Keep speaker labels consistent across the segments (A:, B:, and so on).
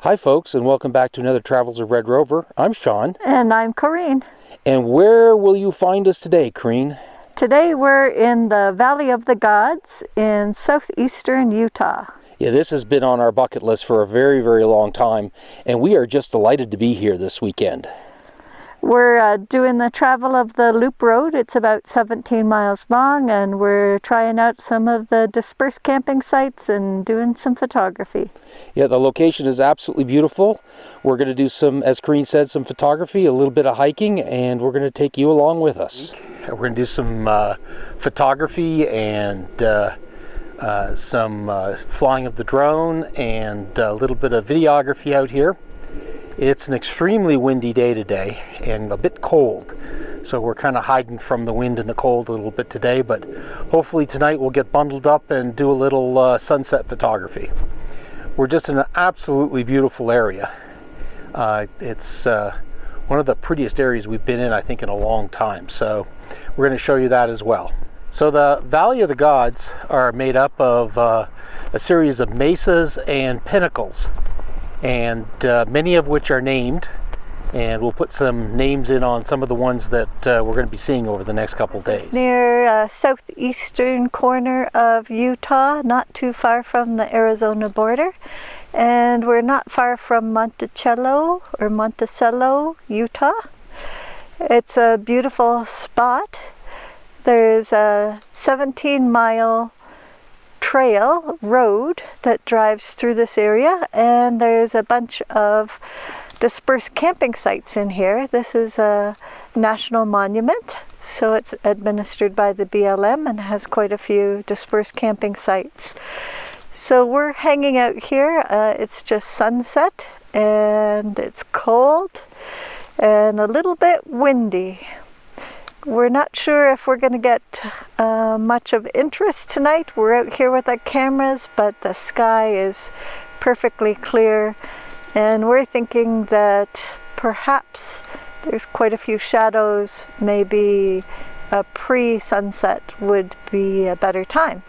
A: Hi folks, and welcome back to another Travels of Red Rover. I'm Shawn.
B: And I'm Corinne.
A: And where will you find us today, Corinne?
B: Today we're in the Valley of the Gods in southeastern Utah.
A: Yeah, this has been on our bucket list for a very, very long time, and we are just delighted to be here this weekend.
B: We're doing the travel of the Loop Road. It's about 17 miles long, and we're trying out some of the dispersed camping sites and doing some photography.
A: Yeah, the location is absolutely beautiful. We're going to do some, as Corinne said, some photography, a little bit of hiking, and we're going to take you along with us. We're going to do some photography and some flying of the drone and a little bit of videography out here. It's an extremely windy day today and a bit cold, so we're kind of hiding from the wind and the cold a little bit today, but hopefully tonight we'll get bundled up and do a little sunset photography. We're just in an absolutely beautiful area. It's one of the prettiest areas we've been in, I think, in a long time, so we're going to show you that as well. So the Valley of the Gods are made up of a series of mesas and pinnacles, and many of which are named, and we'll put some names in on some of the ones that we're going to be seeing over the next couple days.
B: It's near southeastern corner of Utah, not too far from the Arizona border, and we're not far from Monticello, Utah. It's a beautiful spot. There's a 17-mile road that drives through this area, and there's a bunch of dispersed camping sites in here. This is a national monument, so it's administered by the BLM and has quite a few dispersed camping sites. So we're hanging out here. It's just sunset and it's cold and a little bit windy. We're not sure if we're going to get much of interest tonight. We're out here with our cameras, but the sky is perfectly clear, and we're thinking that perhaps there's quite a few shadows. Maybe a pre-sunset would be a better time.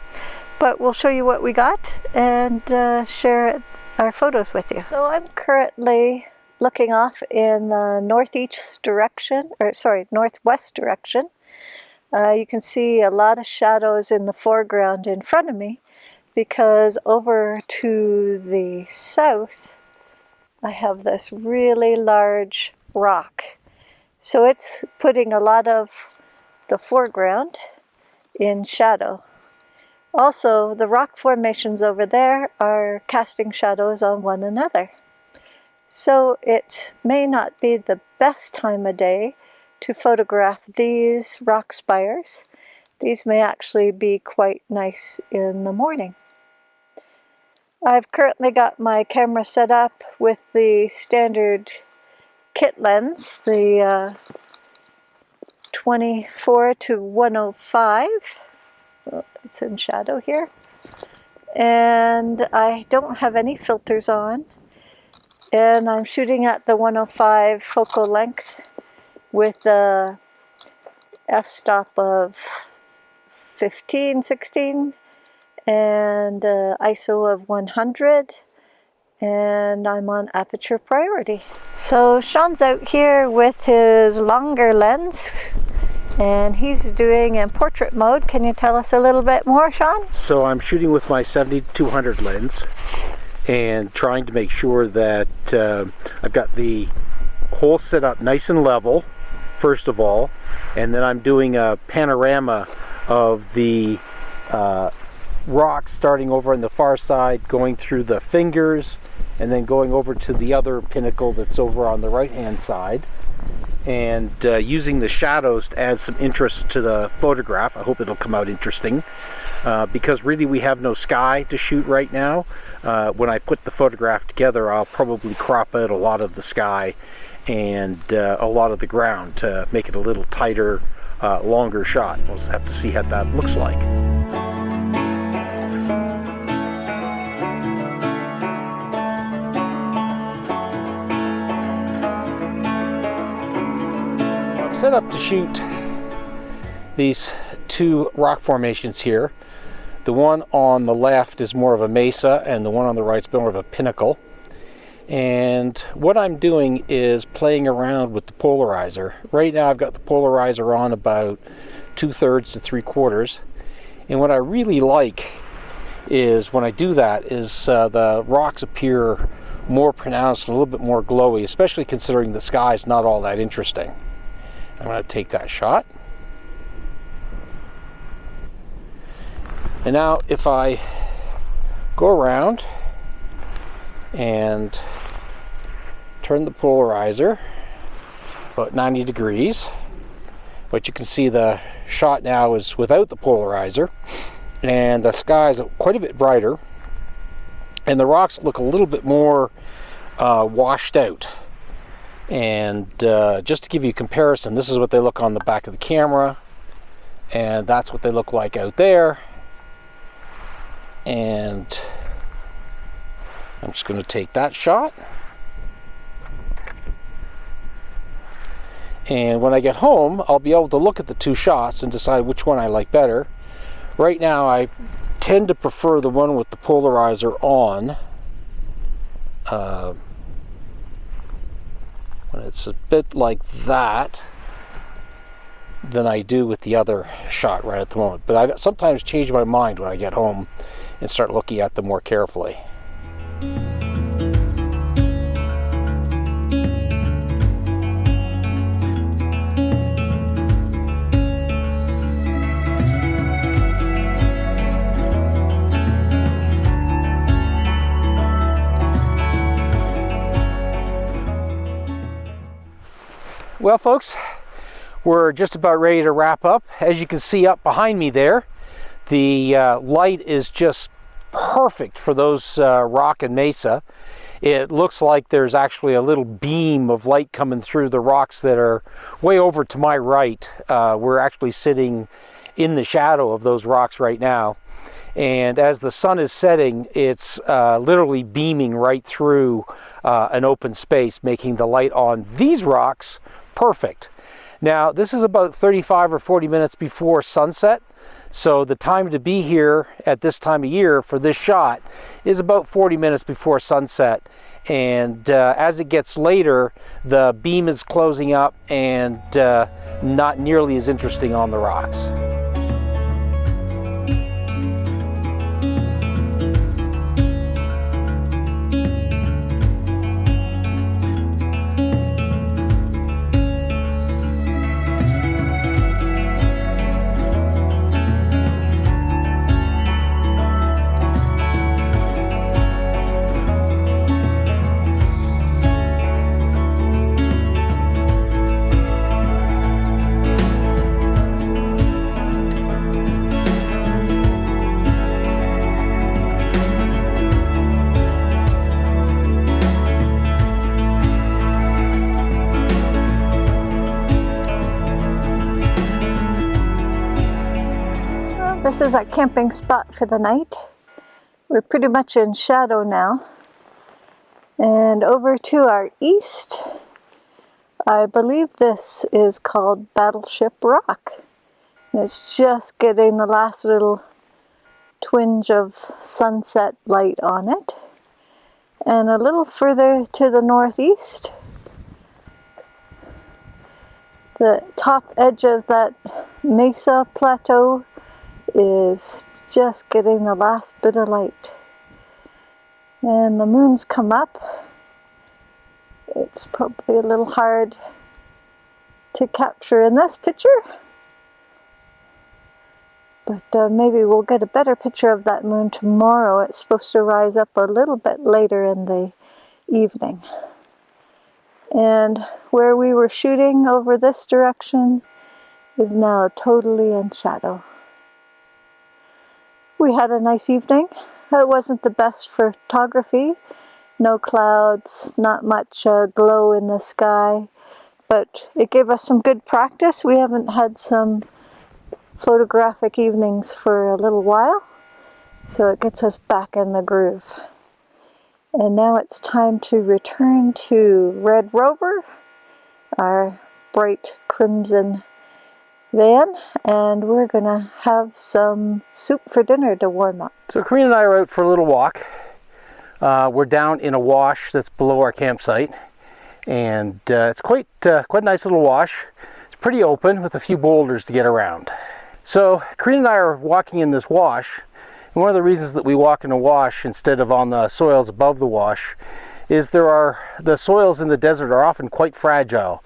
B: But we'll show you what we got and share our photos with you. So I'm currently looking off in the northwest direction. You can see a lot of shadows in the foreground in front of me, because over to the south I have this really large rock. So it's putting a lot of the foreground in shadow. Also, the rock formations over there are casting shadows on one another. So it may not be the best time of day to photograph these rock spires. These may actually be quite nice in the morning. I've currently got my camera set up with the standard kit lens, the 24 to 105. Well, it's in shadow here. And I don't have any filters on. And I'm shooting at the 105 focal length with a f-stop of 15, 16, and ISO of 100, and I'm on aperture priority. So Shawn's out here with his longer lens, and he's doing in portrait mode. Can you tell us a little bit more, Shawn?
A: So I'm shooting with my 70-200 lens and trying to make sure that I've got the whole setup nice and level, first of all, and then I'm doing a panorama of the rocks starting over on the far side, going through the fingers, and then going over to the other pinnacle that's over on the right hand side, and using the shadows to add some interest to the photograph. I hope it'll come out interesting, because really we have no sky to shoot right now. When I put the photograph together, I'll probably crop out a lot of the sky and a lot of the ground to make it a little tighter, longer shot. We'll just have to see how that looks like. I'm set up to shoot these two rock formations here. The one on the left is more of a mesa, and the one on the right is more of a pinnacle. And what I'm doing is playing around with the polarizer. Right now I've got the polarizer on about 2/3 to 3/4. And what I really like is when I do that is the rocks appear more pronounced and a little bit more glowy, especially considering the sky's not all that interesting. I'm going to take that shot. And now if I go around and turn the polarizer about 90 degrees, but you can see the shot now is without the polarizer, and the sky is quite a bit brighter, and the rocks look a little bit more washed out. And just to give you a comparison, this is what they look on the back of the camera, and that's what they look like out there. And I'm just going to take that shot. And when I get home, I'll be able to look at the two shots and decide which one I like better. Right now, I tend to prefer the one with the polarizer on. When it's a bit like that than I do with the other shot right at the moment. But I sometimes change my mind when I get home and start looking at them more carefully. Well, folks, we're just about ready to wrap up. As you can see up behind me there, the light is just perfect for those rock and mesa. It looks like there's actually a little beam of light coming through the rocks that are way over to my right. We're actually sitting in the shadow of those rocks right now. And as the sun is setting, it's literally beaming right through an open space, making the light on these rocks perfect. Now, this is about 35 or 40 minutes before sunset, so the time to be here at this time of year for this shot is about 40 minutes before sunset. And as it gets later, the beam is closing up and not nearly as interesting on the rocks.
B: This is our camping spot for the night. We're pretty much in shadow now. And over to our east, I believe this is called Battleship Rock. And it's just getting the last little twinge of sunset light on it. And a little further to the northeast, the top edge of that mesa plateau is just getting the last bit of light. And the moon's come up. It's probably a little hard to capture in this picture, but maybe we'll get a better picture of that moon tomorrow. It's supposed to rise up a little bit later in the evening. And where we were shooting over this direction is now totally in shadow. We had a nice evening. It wasn't the best for photography. No clouds, not much glow in the sky, but it gave us some good practice. We haven't had some photographic evenings for a little while, so it gets us back in the groove. And now it's time to return to Red Rover, our bright crimson van, and we're gonna have some soup for dinner to warm up.
A: So Corinne and I are out for a little walk. We're down in a wash that's below our campsite, and it's quite a nice little wash. It's pretty open with a few boulders to get around. So Corinne and I are walking in this wash, and one of the reasons that we walk in a wash instead of on the soils above the wash is the soils in the desert are often quite fragile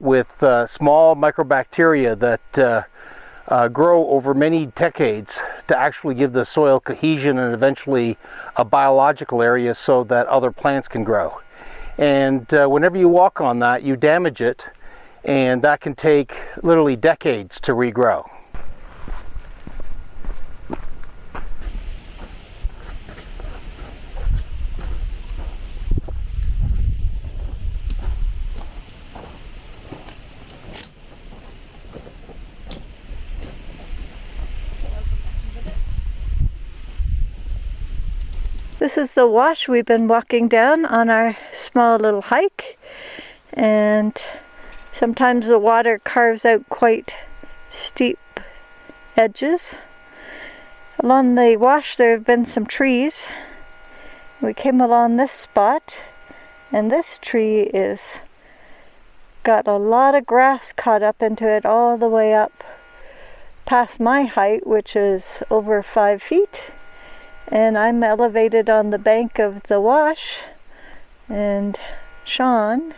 A: with small microbacteria that grow over many decades to actually give the soil cohesion and eventually a biological area so that other plants can grow. And whenever you walk on that, you damage it, and that can take literally decades to regrow.
B: This is the wash we've been walking down on our small little hike, and sometimes the water carves out quite steep edges. Along the wash there have been some trees. We came along this spot, and this tree is got a lot of grass caught up into it all the way up past my height, which is over 5 feet. And I'm elevated on the bank of the wash, and Shawn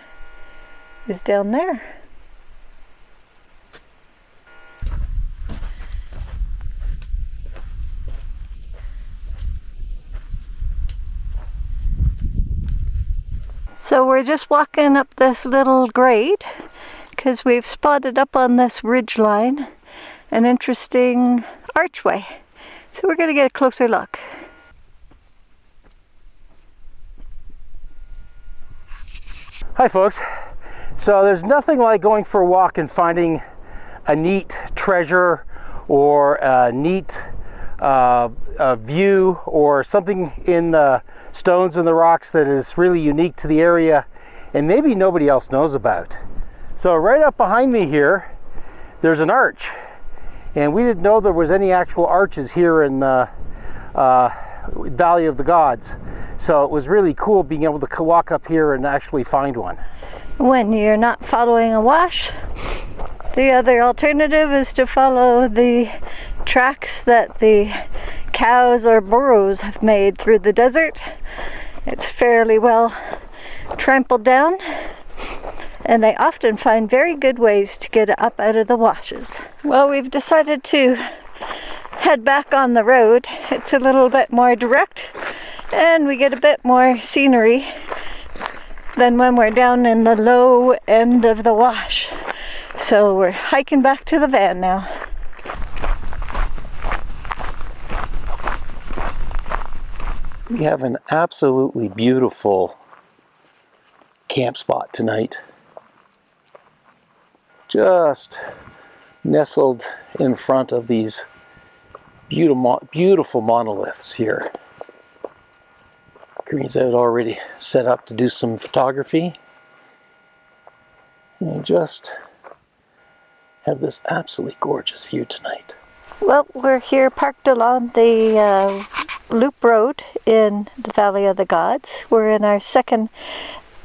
B: is down there. So we're just walking up this little grade because we've spotted up on this ridge line an interesting archway. So we're going to get a closer look.
A: Hi folks. So there's nothing like going for a walk and finding a neat treasure or a neat view or something in the stones and the rocks that is really unique to the area and maybe nobody else knows about. So right up behind me here, there's an arch. And we didn't know there was any actual arches here in the Valley of the Gods. So it was really cool being able to walk up here and actually find one.
B: When you're not following a wash, the other alternative is to follow the tracks that the cows or burros have made through the desert. It's fairly well trampled down, and they often find very good ways to get up out of the washes. Well, we've decided to head back on the road. It's a little bit more direct, and we get a bit more scenery than when we're down in the low end of the wash. So we're hiking back to the van now.
A: We have an absolutely beautiful camp spot tonight. Just nestled in front of these beautiful monoliths here. Green's out already set up to do some photography. And just have this absolutely gorgeous view tonight.
B: Well, we're here parked along the loop road in the Valley of the Gods. We're in our second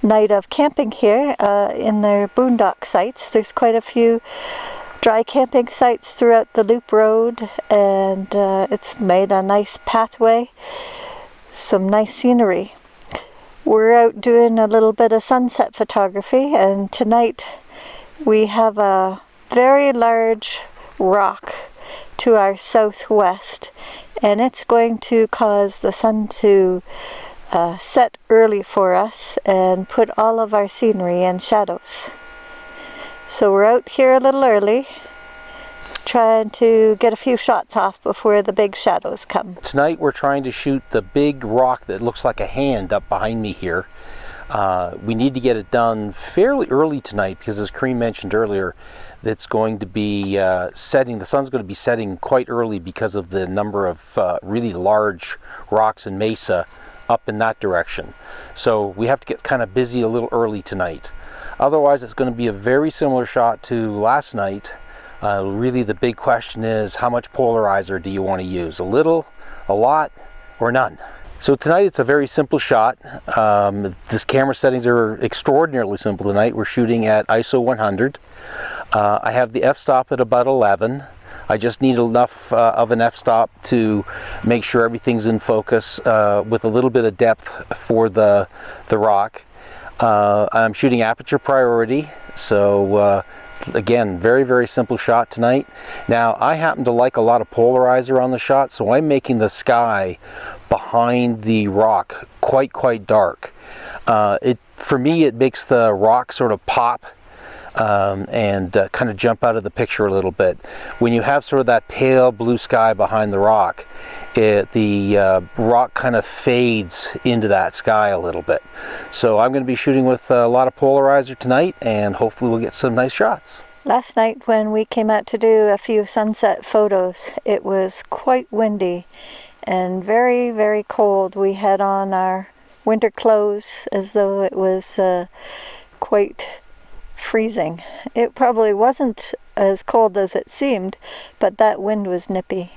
B: night of camping here in their boondock sites. There's quite a few dry camping sites throughout the loop road, and it's made a nice pathway, some nice scenery. We're out doing a little bit of sunset photography, and tonight we have a very large rock to our southwest, and it's going to cause the sun to set early for us and put all of our scenery in shadows. So we're out here a little early, trying to get a few shots off before the big shadows come.
A: Tonight we're trying to shoot the big rock that looks like a hand up behind me here. We need to get it done fairly early tonight because, as Corinne mentioned earlier, it's going to be setting, the sun's going to be setting quite early because of the number of really large rocks and mesa up in that direction. So we have to get kind of busy a little early tonight. Otherwise it's going to be a very similar shot to last night. Really the big question is, how much polarizer do you want to use? A little, a lot, or none? So tonight it's a very simple shot. This camera settings are extraordinarily simple tonight. We're shooting at ISO 100. I have the f-stop at about 11. I just need enough of an f-stop to make sure everything's in focus with a little bit of depth for the rock. I'm shooting aperture priority, so again, very, very simple shot tonight. Now, I happen to like a lot of polarizer on the shot, so I'm making the sky behind the rock quite dark. For me, it makes the rock sort of pop and kind of jump out of the picture a little bit. When you have sort of that pale blue sky behind the rock, the rock kind of fades into that sky a little bit. So I'm going to be shooting with a lot of polarizer tonight, and hopefully we'll get some nice shots.
B: Last night when we came out to do a few sunset photos, it was quite windy and very, very cold. We had on our winter clothes as though it was quite freezing. It probably wasn't as cold as it seemed, but that wind was nippy.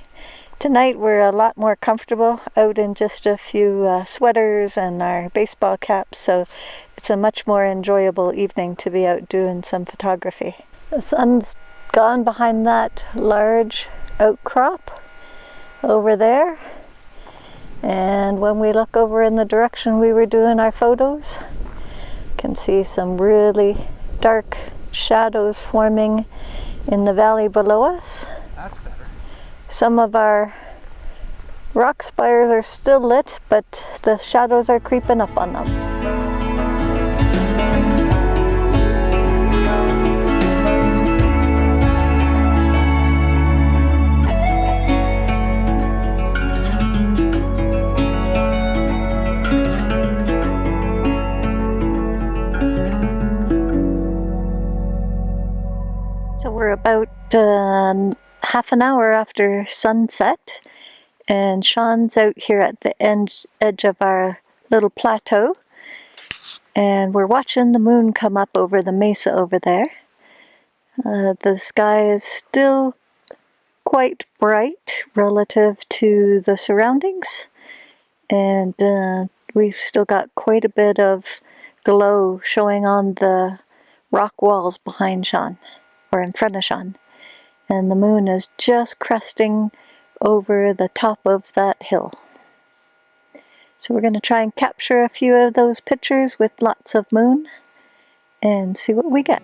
B: Tonight we're a lot more comfortable out in just a few sweaters and our baseball caps, so it's a much more enjoyable evening to be out doing some photography. The sun's gone behind that large outcrop over there, and when we look over in the direction we were doing our photos, you can see some really dark shadows forming in the valley below us.
A: That's better.
B: Some of our rock spires are still lit, but the shadows are creeping up on them. So we're about half an hour after sunset, and Shawn's out here at the edge of our little plateau, and we're watching the moon come up over the mesa over there. The sky is still quite bright relative to the surroundings, and we've still got quite a bit of glow showing on the rock walls behind Shawn, or in front of Shawn, and the moon is just cresting over the top of that hill. So we're going to try and capture a few of those pictures with lots of moon and see what we get.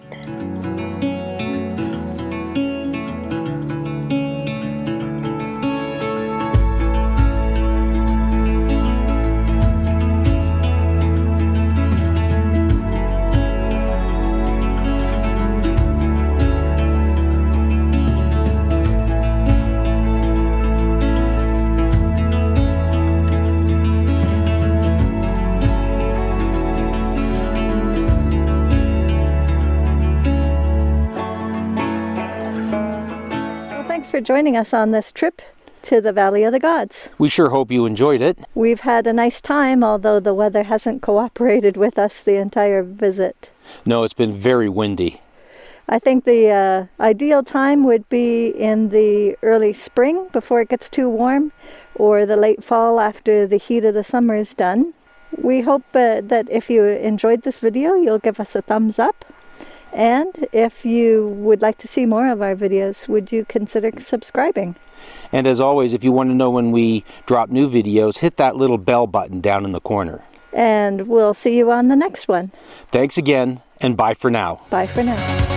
B: Thanks for joining us on this trip to the Valley of the Gods.
A: We sure hope you enjoyed it.
B: We've had a nice time, although the weather hasn't cooperated with us the entire visit.
A: No, it's been very windy.
B: I think the ideal time would be in the early spring before it gets too warm, or the late fall after the heat of the summer is done. We hope that if you enjoyed this video, you'll give us a thumbs up. And if you would like to see more of our videos, would you consider subscribing?
A: And as always, if you want to know when we drop new videos, hit that little bell button down in the corner.
B: And we'll see you on the next one.
A: Thanks again, and bye for now.
B: Bye for now.